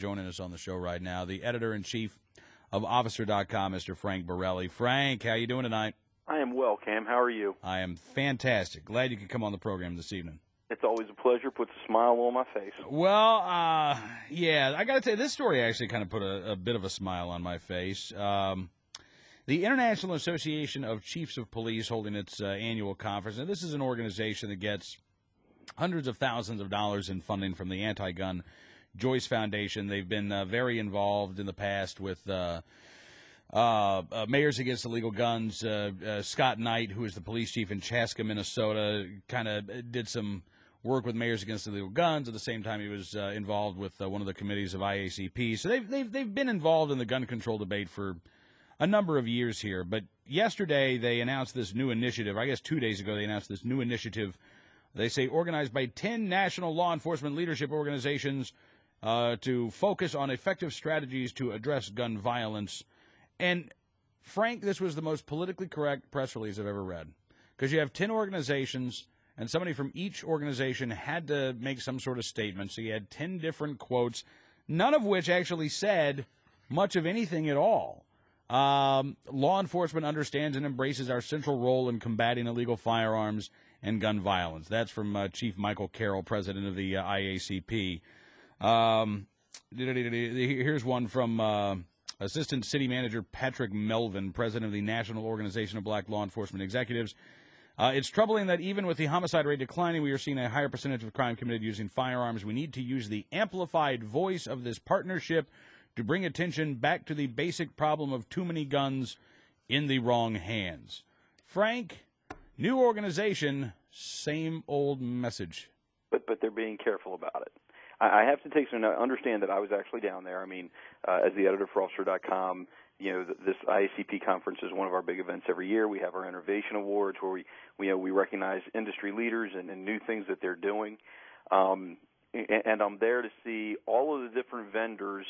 joining us on the show right now, the editor-in-chief of Officer.com, Mr. Frank Borelli. Frank, how you doing tonight? I am well, Cam. How are you? I am fantastic. Glad you could come on the program this evening. It's always a pleasure. Puts a smile on my face. Well, yeah, I got to tell you, this story actually kind of put a bit of a smile on my face. The International Association of Chiefs of Police holding its annual conference. Now, this is an organization that gets hundreds of thousands of dollars in funding from the Anti-Gun Joyce Foundation. They've been very involved in the past with Mayors Against Illegal Guns. Scott Knight, who is the police chief in Chaska, Minnesota, kind of did some work with Mayors Against Illegal Guns. At the same time, he was involved with one of the committees of IACP. So they've been involved in the gun control debate for a number of years here. But yesterday they announced this new initiative. I guess 2 days ago they announced this new initiative. They say organized by 10 national law enforcement leadership organizations to focus on effective strategies to address gun violence. And, Frank, this was the most politically correct press release I've ever read, because you have 10 organizations, and somebody from each organization had to make some sort of statement. So you had 10 different quotes, none of which actually said much of anything at all. Law enforcement understands and embraces our central role in combating illegal firearms and gun violence. That's from Chief Michael Carroll, president of the IACP. Here's one from Assistant City Manager Patrick Melvin, president of the National Organization of Black Law Enforcement Executives. It's troubling that even with the homicide rate declining, we are seeing a higher percentage of crime committed using firearms. We need to use the amplified voice of this partnership to bring attention back to the basic problem of too many guns in the wrong hands. Frank, new organization, same old message. But they're being careful about it. I have to take some understand that I was actually down there. I mean, as the editor for Officer.com, this IACP conference is one of our big events every year. We have our Innovation Awards where we recognize industry leaders and new things that they're doing. And I'm there to see all of the different vendors.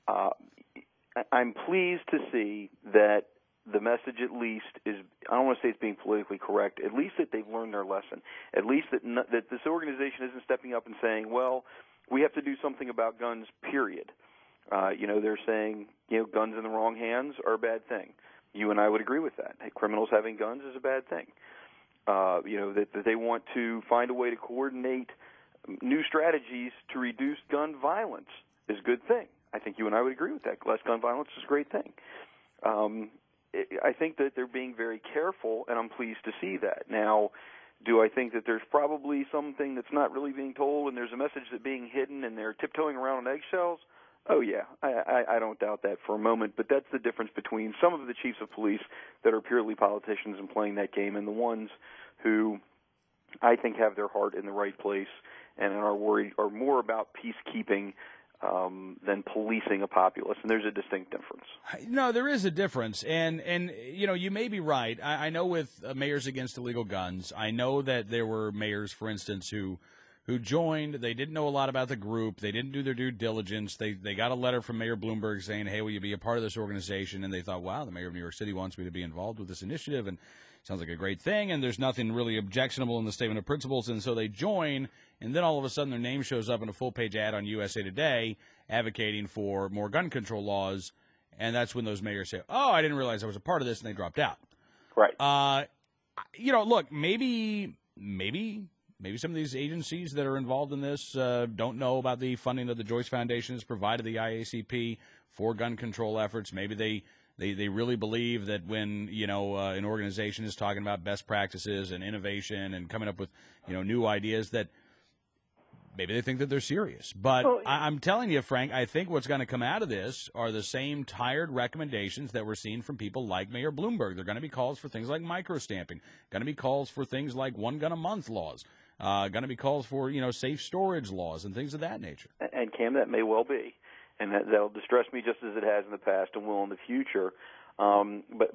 I'm pleased to see that the message at least is, I don't want to say it's being politically correct, at least that they've learned their lesson, at least that this organization isn't stepping up and saying, well, we have to do something about guns, period. They're saying, guns in the wrong hands are a bad thing. You and I would agree with that. Hey, criminals having guns is a bad thing. That they want to find a way to coordinate new strategies to reduce gun violence is a good thing. I think you and I would agree with that. Less gun violence is a great thing. I think that they're being very careful, and I'm pleased to see that. Now, do I think that there's probably something that's not really being told and there's a message that's being hidden and they're tiptoeing around on eggshells? Oh, yeah, I don't doubt that for a moment, but that's the difference between some of the chiefs of police that are purely politicians and playing that game and the ones who I think have their heart in the right place and are more about peacekeeping than policing a populace, and there's a distinct difference. No, there is a difference, and you may be right. I know with Mayors Against Illegal Guns, I know that there were mayors, for instance, who joined. They didn't know a lot about the group. They didn't do their due diligence. They got a letter from Mayor Bloomberg saying, hey, will you be a part of this organization? And they thought, wow, the mayor of New York City wants me to be involved with this initiative, and sounds like a great thing, and there's nothing really objectionable in the statement of principles, and so they join, and then all of a sudden their name shows up in a full-page ad on USA Today advocating for more gun control laws, and that's when those mayors say, oh, I didn't realize I was a part of this, and they dropped out. Right. Look, maybe some of these agencies that are involved in this don't know about the funding that the Joyce Foundation has provided the IACP for gun control efforts. Maybe they really believe that when, an organization is talking about best practices and innovation and coming up with, new ideas, that maybe they think that they're serious. But I'm telling you, Frank, I think what's going to come out of this are the same tired recommendations that we're seeing from people like Mayor Bloomberg. They're going to be calls for things like microstamping, going to be calls for things like one gun a month laws, going to be calls for, safe storage laws and things of that nature. And, Cam, that may well be. And that'll distress me just as it has in the past and will in the future. But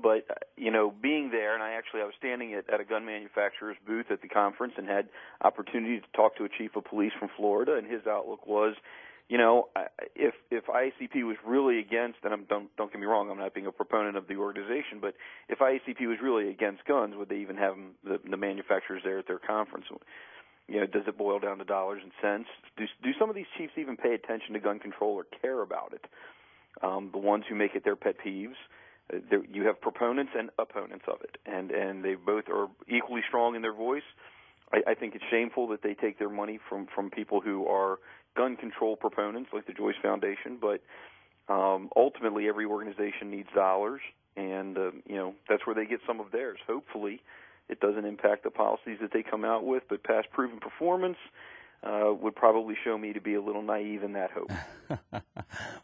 being there, and I was standing at a gun manufacturer's booth at the conference and had opportunity to talk to a chief of police from Florida, and his outlook was, if IACP was really against, and don't get me wrong, I'm not being a proponent of the organization, but if IACP was really against guns, would they even have the manufacturers there at their conference? Does it boil down to dollars and cents? Do some of these chiefs even pay attention to gun control or care about it? The ones who make it their pet peeves, you have proponents and opponents of it, and they both are equally strong in their voice. I think it's shameful that they take their money from people who are gun control proponents, like the Joyce Foundation, but ultimately every organization needs dollars, and that's where they get some of theirs. Hopefully it doesn't impact the policies that they come out with, but past proven performance would probably show me to be a little naive in that hope.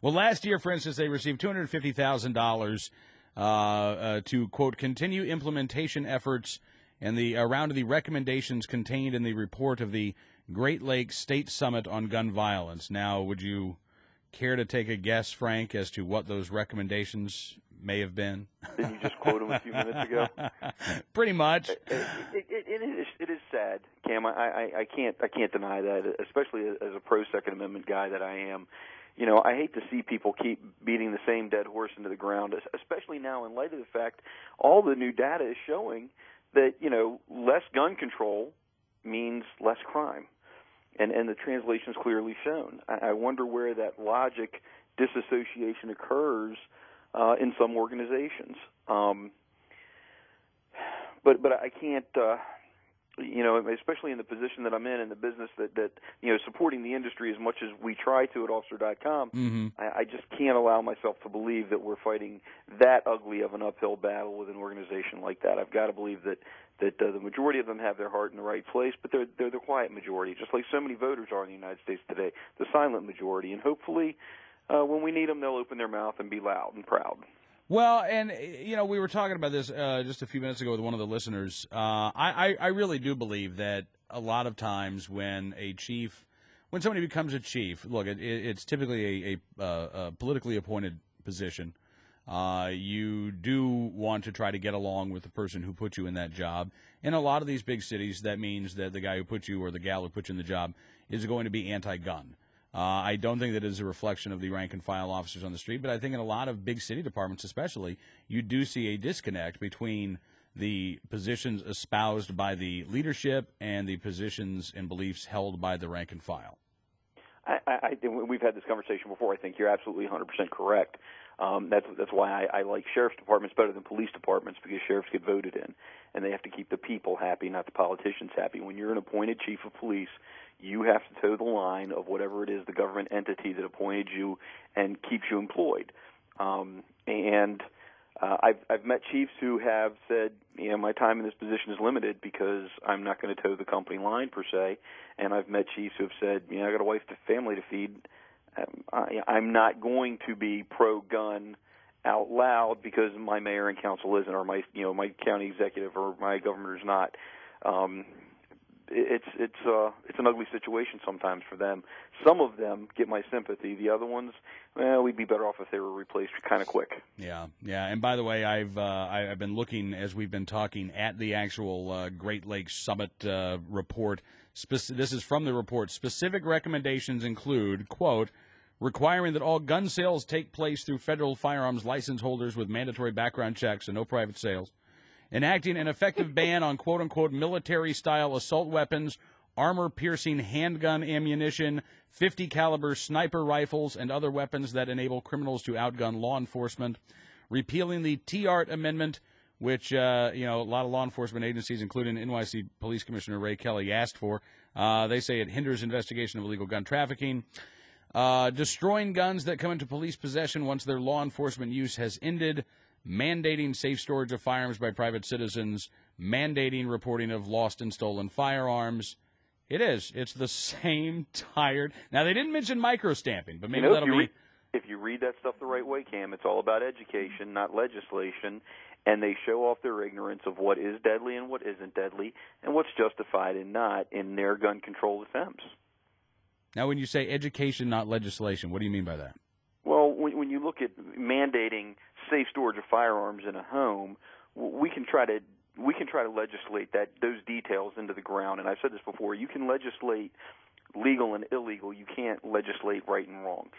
Well, last year, for instance, they received $250,000 to, quote, continue implementation efforts and around the recommendations contained in the report of the Great Lakes State Summit on Gun Violence. Now, would you care to take a guess, Frank, as to what those recommendations may have been? Did you just quote them a few minutes ago? Pretty much. It is sad, Cam. I can't deny that, especially as a pro Second Amendment guy that I am. I hate to see people keep beating the same dead horse into the ground, especially now in light of the fact all the new data is showing that less gun control means less crime, and the translation is clearly shown. I wonder where that logic disassociation occurs in some organizations. But I can't, especially in the position that I'm in the business that supporting the industry as much as we try to at Officer.com, mm-hmm. I just can't allow myself to believe that we're fighting that ugly of an uphill battle with an organization like that. I've got to believe that the majority of them have their heart in the right place, but they're the quiet majority, just like so many voters are in the United States today, the silent majority. And hopefully, when we need them, they'll open their mouth and be loud and proud. Well, and, we were talking about this just a few minutes ago with one of the listeners. I really do believe that a lot of times when somebody becomes a chief, look, it's typically a politically appointed position. You do want to try to get along with the person who put you in that job. In a lot of these big cities, that means that the guy who put you or the gal who put you in the job is going to be anti-gun. I don't think that is a reflection of the rank-and-file officers on the street, but I think in a lot of big city departments especially, you do see a disconnect between the positions espoused by the leadership and the positions and beliefs held by the rank-and-file. We've had this conversation before. I think you're absolutely 100% correct. That's why I like sheriff's departments better than police departments, because sheriffs get voted in, and they have to keep the people happy, not the politicians happy. When you're an appointed chief of police, you have to toe the line of whatever it is the government entity that appointed you and keeps you employed. I've met chiefs who have said, my time in this position is limited because I'm not going to toe the company line per se. And I've met chiefs who have said, I got a wife and family to feed. I'm not going to be pro-gun out loud because my mayor and council isn't, or my county executive or my governor is not. It's an ugly situation sometimes for them. Some of them get my sympathy. The other ones, we'd be better off if they were replaced kind of quick. Yeah. And by the way, I've been looking as we've been talking at the actual Great Lakes Summit report. This is from the report. Specific recommendations include, quote, requiring that all gun sales take place through federal firearms license holders with mandatory background checks and no private sales. Enacting an effective ban on quote-unquote military-style assault weapons, armor-piercing handgun ammunition, 50 caliber sniper rifles, and other weapons that enable criminals to outgun law enforcement. Repealing the T-Art Amendment, which a lot of law enforcement agencies, including NYC Police Commissioner Ray Kelly, asked for. They say it hinders investigation of illegal gun trafficking. Destroying guns that come into police possession once their law enforcement use has ended. Mandating safe storage of firearms by private citizens, mandating reporting of lost and stolen firearms. It's the same tired. Now, they didn't mention micro-stamping, but maybe that'll be... If you read that stuff the right way, Cam, it's all about education, not legislation, and they show off their ignorance of what is deadly and what isn't deadly, and what's justified and not in their gun control attempts. Now, when you say education, not legislation, what do you mean by that? Well, when you look at mandating safe storage of firearms in a home, we can try to legislate those details into the ground. And I've said this before: you can legislate legal and illegal. You can't legislate right and wrong.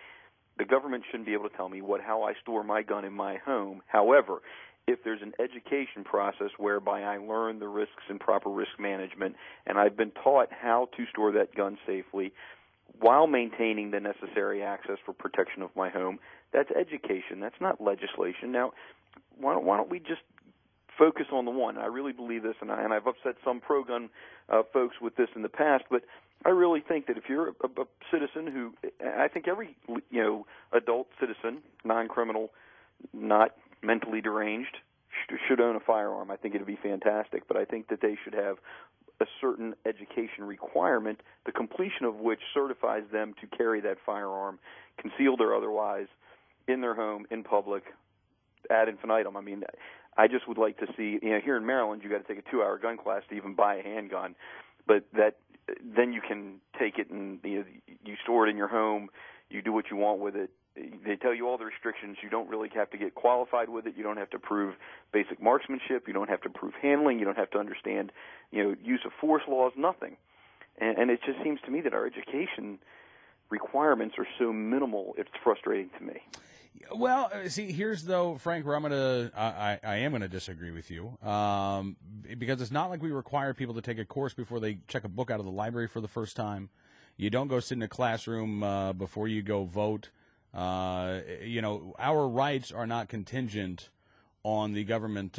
The government shouldn't be able to tell me how I store my gun in my home. However, if there's an education process whereby I learn the risks and proper risk management, and I've been taught how to store that gun safely while maintaining the necessary access for protection of my home, that's education. That's not legislation. Now, why don't we just focus on the one? I really believe this, and I've upset some pro-gun folks with this in the past, but I really think that if you're a citizen who, I think every adult citizen, non-criminal, not mentally deranged, should own a firearm. I think it would be fantastic, but I think that they should have a certain education requirement, the completion of which certifies them to carry that firearm, concealed or otherwise, in their home, in public, ad infinitum. I mean, I just would like to see, here in Maryland, you got to take a 2-hour gun class to even buy a handgun, but then you can take it and you store it in your home, you do what you want with it. They tell you all the restrictions. You don't really have to get qualified with it. You don't have to prove basic marksmanship. You don't have to prove handling. You don't have to understand, use of force laws, nothing. And it just seems to me that our education requirements are so minimal, it's frustrating to me. Well, see, here's though, Frank, where I am gonna disagree with you, because it's not like we require people to take a course before they check a book out of the library for the first time. You don't go sit in a classroom before you go vote. Our rights are not contingent on the government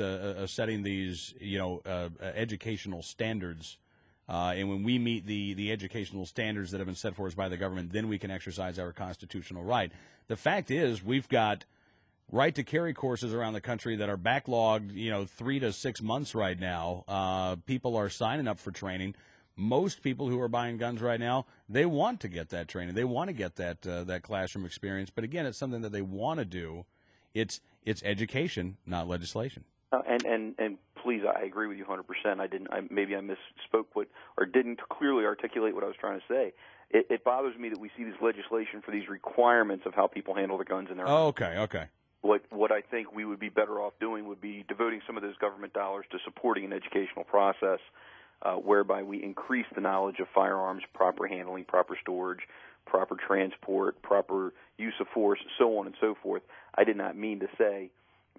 setting these, educational standards. And when we meet the educational standards that have been set for us by the government, then we can exercise our constitutional right. The fact is, we've got right to carry courses around the country that are backlogged, 3 to 6 months right now. People are signing up for training. Most people who are buying guns right now, they want to get that training. They want to get that classroom experience. But again, it's something that they want to do. It's education, not legislation. And please, I agree with you 100%. Maybe I misspoke or didn't clearly articulate what I was trying to say. It bothers me that we see this legislation for these requirements of how people handle their guns in their homes. Okay. What I think we would be better off doing would be devoting some of those government dollars to supporting an educational process whereby we increase the knowledge of firearms, proper handling, proper storage, proper transport, proper use of force, so on and so forth. I did not mean to say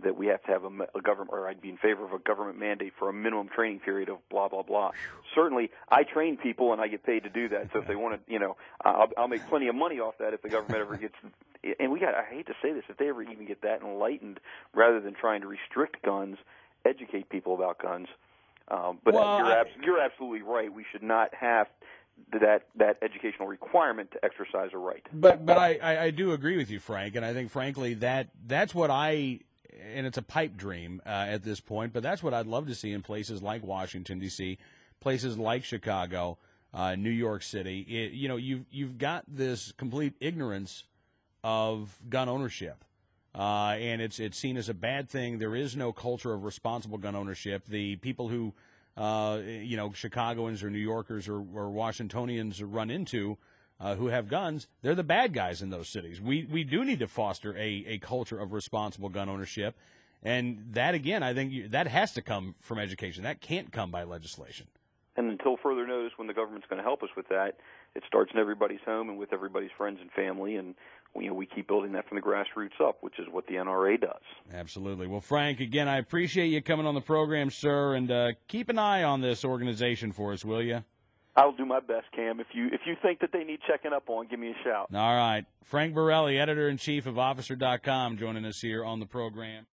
that we have to have a government, or I'd be in favor of a government mandate for a minimum training period of blah, blah, blah. Certainly, I train people and I get paid to do that. So if they want to, I'll make plenty of money off that if the government ever gets, and I hate to say this, if they ever even get that enlightened, rather than trying to restrict guns, educate people about guns. But you're absolutely right. We should not have that educational requirement to exercise a right. But I do agree with you, Frank, and I think, frankly, that's what and it's a pipe dream at this point, but that's what I'd love to see in places like Washington, D.C., places like Chicago, New York City. You've got this complete ignorance of gun ownership. And it's seen as a bad thing. There is no culture of responsible gun ownership. The people who, Chicagoans or New Yorkers or Washingtonians run into who have guns, they're the bad guys in those cities. We do need to foster a culture of responsible gun ownership. And that, again, I think that has to come from education. That can't come by legislation. And until further notice, when the government's going to help us with that, it starts in everybody's home and with everybody's friends and family, and we keep building that from the grassroots up, which is what the NRA does. Absolutely. Well, Frank, again, I appreciate you coming on the program, sir, and keep an eye on this organization for us, will you? I'll do my best, Cam. If you think that they need checking up on, give me a shout. All right. Frank Borelli, editor-in-chief of Officer.com, joining us here on the program.